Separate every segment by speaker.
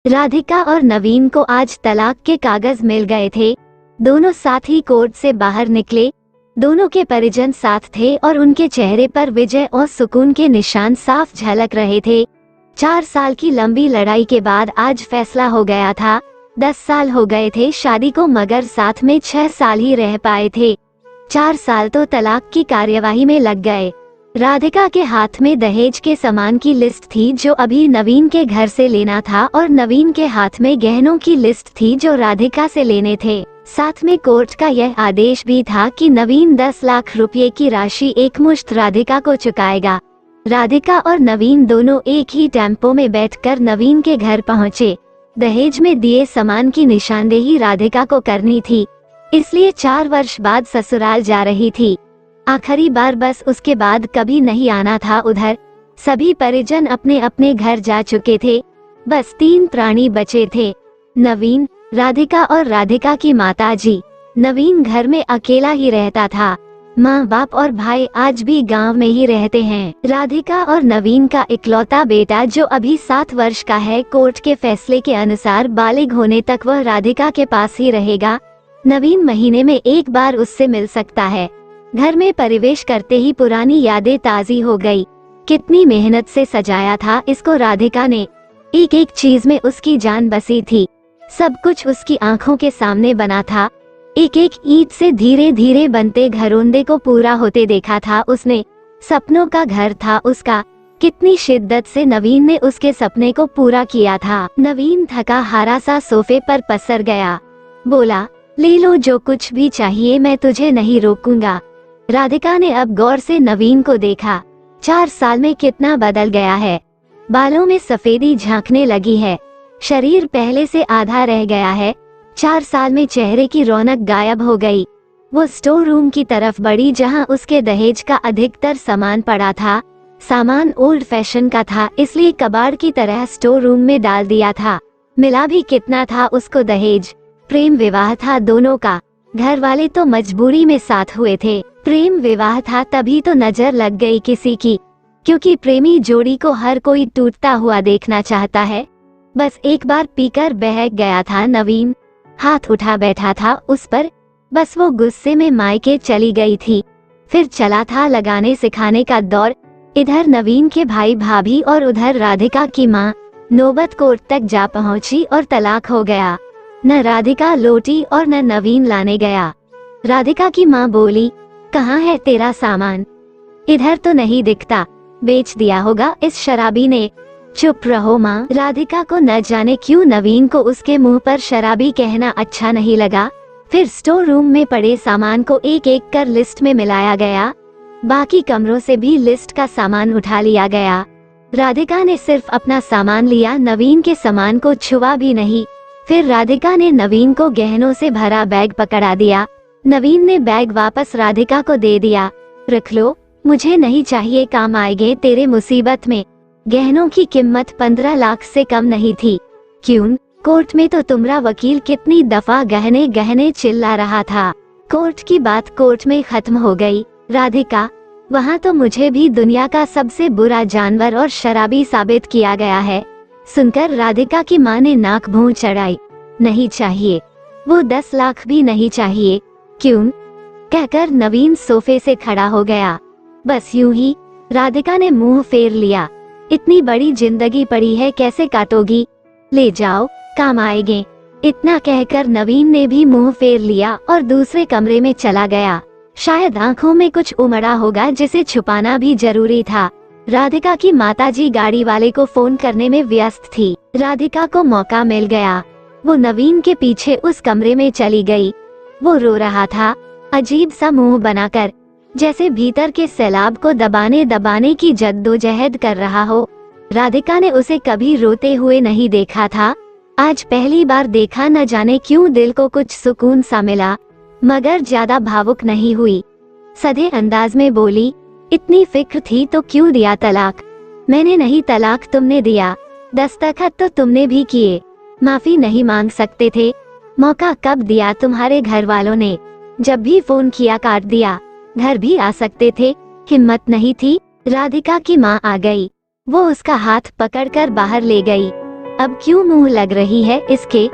Speaker 1: राधिका और नवीन को आज तलाक के कागज मिल गए थे। दोनों साथ ही कोर्ट से बाहर निकले। दोनों के परिजन साथ थे और उनके चेहरे पर विजय और सुकून के निशान साफ झलक रहे थे। 4 साल की लंबी लड़ाई के बाद आज फैसला हो गया था। 10 साल हो गए थे शादी को, मगर साथ में 6 साल ही रह पाए थे। 4 साल तो तलाक की कार्यवाही में लग गए। राधिका के हाथ में दहेज के सामान की लिस्ट थी जो अभी नवीन के घर से लेना था, और नवीन के हाथ में गहनों की लिस्ट थी जो राधिका से लेने थे। साथ में कोर्ट का यह आदेश भी था कि नवीन 10 लाख रुपए की राशि एकमुश्त राधिका को चुकाएगा। राधिका और नवीन दोनों एक ही टेम्पो में बैठकर नवीन के घर पहुंचे। दहेज में दिए सामान की निशानदेही राधिका को करनी थी, इसलिए 4 वर्ष बाद ससुराल जा रही थी। आखिरी बार, बस उसके बाद कभी नहीं आना था उधर। सभी परिजन अपने अपने घर जा चुके थे। बस 3 प्राणी बचे थे, नवीन, राधिका और राधिका की माताजी। नवीन घर में अकेला ही रहता था। माँ बाप और भाई आज भी गांव में ही रहते हैं। राधिका और नवीन का इकलौता बेटा जो अभी 7 वर्ष का है, कोर्ट के फैसले के अनुसार बालिग होने तक वह राधिका के पास ही रहेगा। नवीन महीने में एक बार उससे मिल सकता है। घर में प्रवेश करते ही पुरानी यादें ताज़ी हो गई। कितनी मेहनत से सजाया था इसको राधिका ने। एक एक चीज में उसकी जान बसी थी। सब कुछ उसकी आंखों के सामने बना था। एक एक ईंट से धीरे धीरे बनते घरोंदे को पूरा होते देखा था उसने। सपनों का घर था उसका। कितनी शिद्दत से नवीन ने उसके सपने को पूरा किया था। नवीन थका हारा सा सोफे पर पसर गया। बोला, ले लो जो कुछ भी चाहिए, मैं तुझे नहीं रोकूंगा। राधिका ने अब गौर से नवीन को देखा। 4 साल में कितना बदल गया है। बालों में सफेदी झांकने लगी है। शरीर पहले से आधा रह गया है। 4 साल में चेहरे की रौनक गायब हो गई। वो स्टोर रूम की तरफ बढ़ी जहां उसके दहेज का अधिकतर सामान पड़ा था। सामान ओल्ड फैशन का था, इसलिए कबाड़ की तरह स्टोर रूम में डाल दिया था। मिला भी कितना था उसको दहेज। प्रेम विवाह था दोनों का। घर वाले तो मजबूरी में साथ हुए थे। प्रेम विवाह था तभी तो नजर लग गई किसी की, क्योंकि प्रेमी जोड़ी को हर कोई टूटता हुआ देखना चाहता है। बस एक बार पीकर बहक गया था नवीन। हाथ उठा बैठा था उस पर। बस वो गुस्से में मायके चली गई थी। फिर चला था लगाने सिखाने का दौर। इधर नवीन के भाई भाभी और उधर राधिका की माँ। नौबत कोर्ट तक जा पहुंची और तलाक हो गया। न राधिका लौटी और न नवीन लाने गया। राधिका की माँ बोली, कहाँ है तेरा सामान? इधर तो नहीं दिखता, बेच दिया होगा इस शराबी ने। चुप रहो माँ। राधिका को न जाने क्यों नवीन को उसके मुंह पर शराबी कहना अच्छा नहीं लगा। फिर स्टोर रूम में पड़े सामान को एक एक कर लिस्ट में मिलाया गया। बाकी कमरों से भी लिस्ट का सामान उठा लिया गया। राधिका ने सिर्फ अपना सामान लिया, नवीन के सामान को छुआ भी नहीं। फिर राधिका ने नवीन को गहनों से भरा बैग पकड़ा दिया। नवीन ने बैग वापस राधिका को दे दिया। रख लो, मुझे नहीं चाहिए, काम आएंगे तेरे मुसीबत में। गहनों की कीमत 15 लाख से कम नहीं थी। क्यों? कोर्ट में तो तुम्हारा वकील कितनी दफा गहने गहने चिल्ला रहा था। कोर्ट की बात कोर्ट में खत्म हो गई। राधिका, वहाँ तो मुझे भी दुनिया का सबसे बुरा जानवर और शराबी साबित किया गया है। सुनकर राधिका की माँ ने नाक भौं चढ़ाई। नहीं चाहिए, वो 10 लाख भी नहीं चाहिए। क्यों? कहकर नवीन सोफे से खड़ा हो गया। बस यूं ही। राधिका ने मुंह फेर लिया। इतनी बड़ी जिंदगी पड़ी है, कैसे काटोगी? ले जाओ, काम आएंगे। इतना कहकर नवीन ने भी मुंह फेर लिया और दूसरे कमरे में चला गया। शायद आंखों में कुछ उमड़ा होगा जिसे छुपाना भी जरूरी था। राधिका की माताजी गाड़ी वाले को फोन करने में व्यस्त थी। राधिका को मौका मिल गया। वो नवीन के पीछे उस कमरे में चली गई। वो रो रहा था, अजीब सा मुंह बनाकर, जैसे भीतर के सैलाब को दबाने दबाने की जद्दोजहद कर रहा हो। राधिका ने उसे कभी रोते हुए नहीं देखा था। आज पहली बार देखा, न जाने क्यों दिल को कुछ सुकून सा मिला, मगर ज्यादा भावुक नहीं हुई। सधे अंदाज में बोली, इतनी फिक्र थी तो क्यों दिया तलाक? मैंने नहीं, तलाक तुमने दिया। दस्तखत तो तुमने भी किए। माफी नहीं मांग सकते थे? मौका कब दिया तुम्हारे घर वालों ने? जब भी फोन किया काट दिया। घर भी आ सकते थे, हिम्मत नहीं थी। राधिका की माँ आ गई। वो उसका हाथ पकड़कर बाहर ले गई। अब क्यों मुंह लग रही है इसके,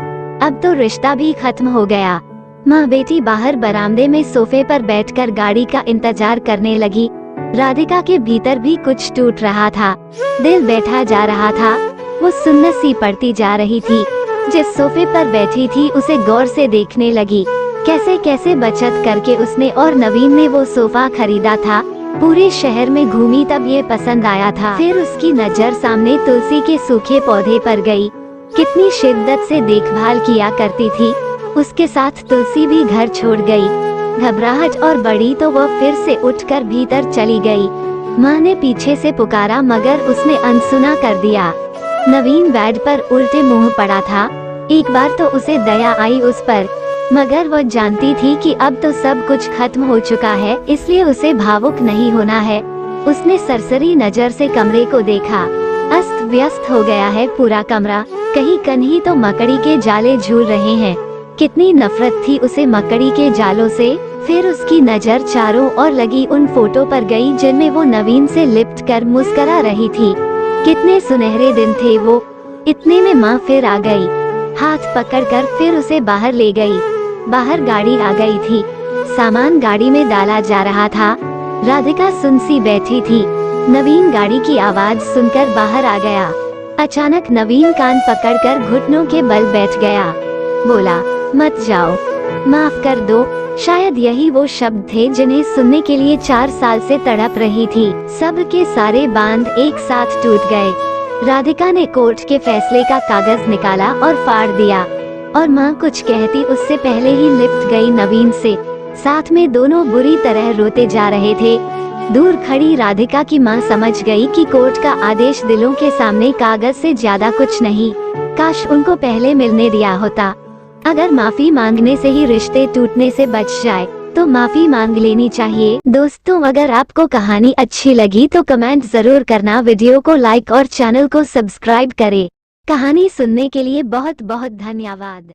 Speaker 1: अब तो रिश्ता भी खत्म हो गया। माँ बेटी बाहर बरामदे में सोफे पर बैठकर गाड़ी का इंतजार करने लगी। राधिका के भीतर भी कुछ टूट रहा था, दिल बैठा जा रहा था। वो सुन्नत सी पड़ती जा रही थी। जिस सोफे पर बैठी थी उसे गौर से देखने लगी। कैसे कैसे बचत करके उसने और नवीन ने वो सोफा खरीदा था। पूरे शहर में घूमी तब ये पसंद आया था। फिर उसकी नजर सामने तुलसी के सूखे पौधे पर गई। कितनी शिद्दत से देखभाल किया करती थी। उसके साथ तुलसी भी घर छोड़ गई। घबराहट और बढ़ी तो वह फिर से उठकर भीतर चली गई। माँ ने पीछे से पुकारा मगर उसने अनसुना कर दिया। नवीन बेड पर उल्टे मुंह पड़ा था। एक बार तो उसे दया आई उस पर, मगर वह जानती थी कि अब तो सब कुछ खत्म हो चुका है, इसलिए उसे भावुक नहीं होना है। उसने सरसरी नजर से कमरे को देखा। अस्त व्यस्त हो गया है पूरा कमरा। कहीं कहीं तो मकड़ी के जाले झूल रहे हैं। कितनी नफरत थी उसे मकड़ी के जालों से। फिर उसकी नजर चारों ओर लगी उन फोटो पर गई जिनमें वो नवीन से लिपट कर मुस्करा रही थी। कितने सुनहरे दिन थे वो। इतने में माँ फिर आ गई। हाथ पकड़कर फिर उसे बाहर ले गई। बाहर गाड़ी आ गई थी। सामान गाड़ी में डाला जा रहा था। राधिका सुनसी बैठी थी। नवीन गाड़ी की आवाज सुनकर बाहर आ गया। अचानक नवीन कान पकड़कर घुटनों के बल बैठ गया। बोला, मत जाओ, माफ कर दो। शायद यही वो शब्द थे जिन्हें सुनने के लिए 4 साल से तड़प रही थी। सब के सारे बांध एक साथ टूट गए। राधिका ने कोर्ट के फैसले का कागज निकाला और फाड़ दिया, और माँ कुछ कहती उससे पहले ही लिपट गई नवीन से। साथ में दोनों बुरी तरह रोते जा रहे थे। दूर खड़ी राधिका की माँ समझ गई कि कोर्ट का आदेश दिलों के सामने कागज से ज्यादा कुछ नहीं। काश उनको पहले मिलने दिया होता। अगर माफी मांगने से ही रिश्ते टूटने से बच जाए तो माफी मांग लेनी चाहिए। दोस्तों, अगर आपको कहानी अच्छी लगी तो कमेंट जरूर करना, वीडियो को लाइक और चैनल को सब्सक्राइब करें। कहानी सुनने के लिए बहुत बहुत धन्यवाद।